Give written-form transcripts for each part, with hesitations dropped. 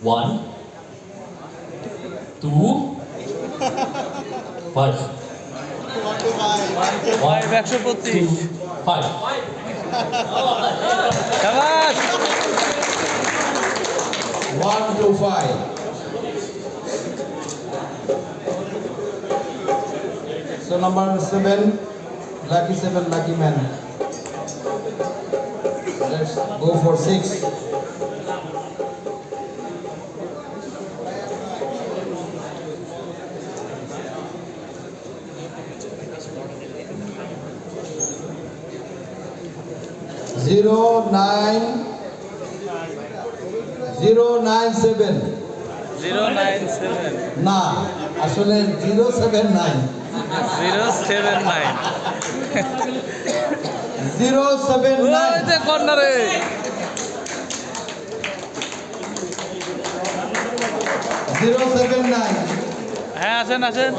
1, 2, 5. 125 5. शाबाश 125. So number 7, lucky man. Let's go for 6. Zero 9 097 না আসলে 079 079 079 যে কর্নারে 079 হ্যাঁ আসেন আসেন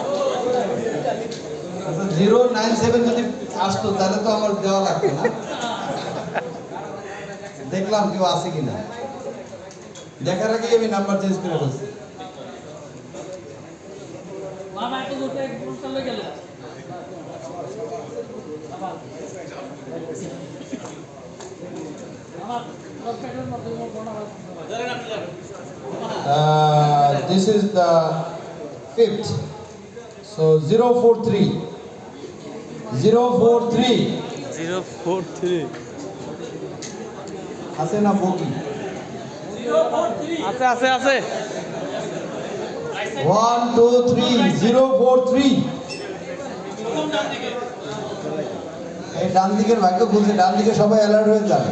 আচ্ছা 097 যদি আসতো তাহলে তো আমার দেওয়া লাগতো না দেখলাম কেউ আছে কিনা দেখার আগে আমি নাম্বার চেঞ্জ করে বলছি This is the 5th. So 043. 043. 043 আছে না বগি আছে আছে আছে 1 2 3 043 এই ডান দিকের ভাগ্য খুলছে ডান দিকে সবাই অ্যালার্ট হয়ে যাবে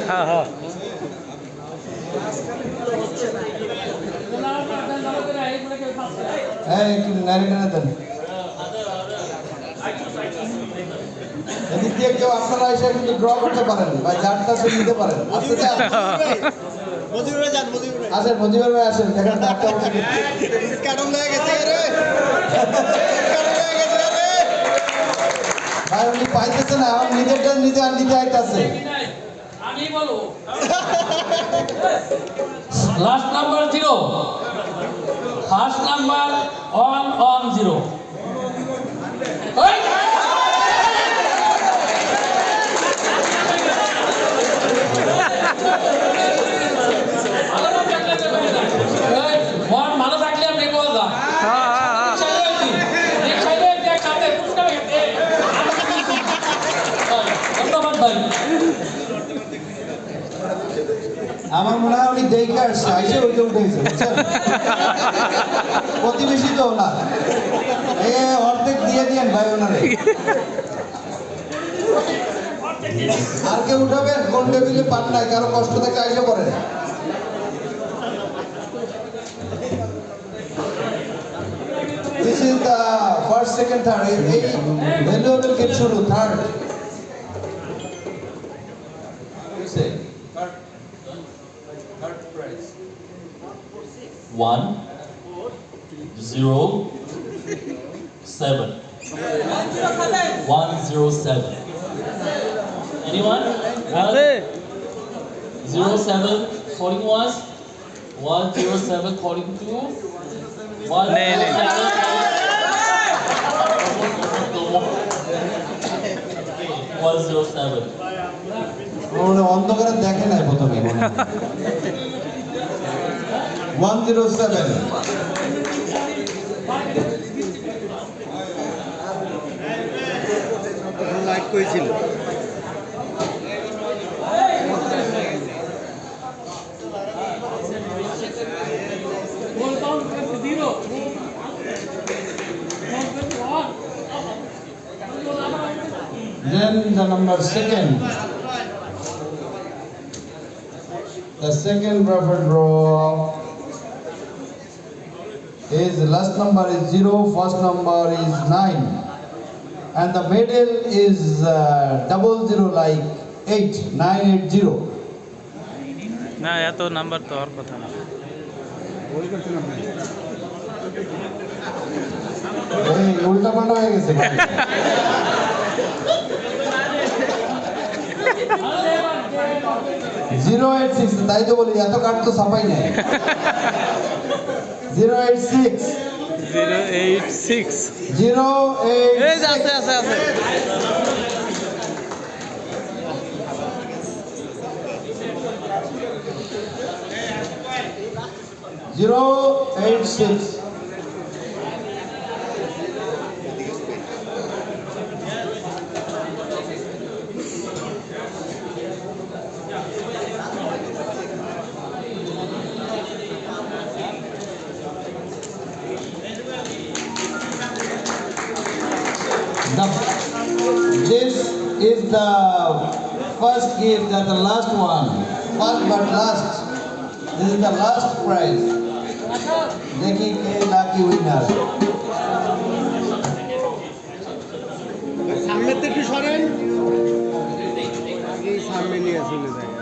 হ্যাঁ হ্যাঁ হ্যাঁ একটু নারী নাড়ে দেন এদিক দিয়ে কেউ আপনারা এসে কিন্তু ড্র করতে পারেন বা চারটা সে নিতে পারেন আসতে চান আসেন মজিবর ভাই আসেন দেখেন একটা ভাই উনি পাইতেছে না আমার নিজেরটা নিজে আর নিতে আইতাছে আমি বলো লাস্ট নাম্বার 0, ফার্স্ট নাম্বার 110. ভালো থাকলে আপনি বললাম ধন্যবাদ ভাই আমার মনে হয় উনি দেখে আসছে আইসে ওইটা উঠেছে বুঝছেন প্রতিবেশী তো না এ অর্ধেক দিয়ে দিয়েন ভাই ওনারে আর কেউ উঠাবেন কোন টেবিলে পান নাই কারো কষ্ট থেকে আইসে পড়েন This is the first, second, third. এই valuable get শুরু third. You say. Third prize. 1, 0, 7. 107. Anyone? আছে 07 calling was 107 calling to Nee, nee. 107. মনে অন্ধকারে দেখে নাই প্রথমে মনে 107 লাইক করেছিল Then the number second. The second preferred row is last number is 0, first number is 9. And the middle is 00 like 8, 980. না এত নাম্বার তো আর কথা না উল্টা পাল্টা হয়ে গেছে ভাই। 086 তাই তো বলি এত কার্ড তো ছাপাই নাই 086 086 এই যে আছে 086 আছে086 This is the first gift, that the last one. First but last. This is the last prize. देखिए के lucky winner. সামনে থেকে সরেন, সামনে নিয়ে চলে যায়।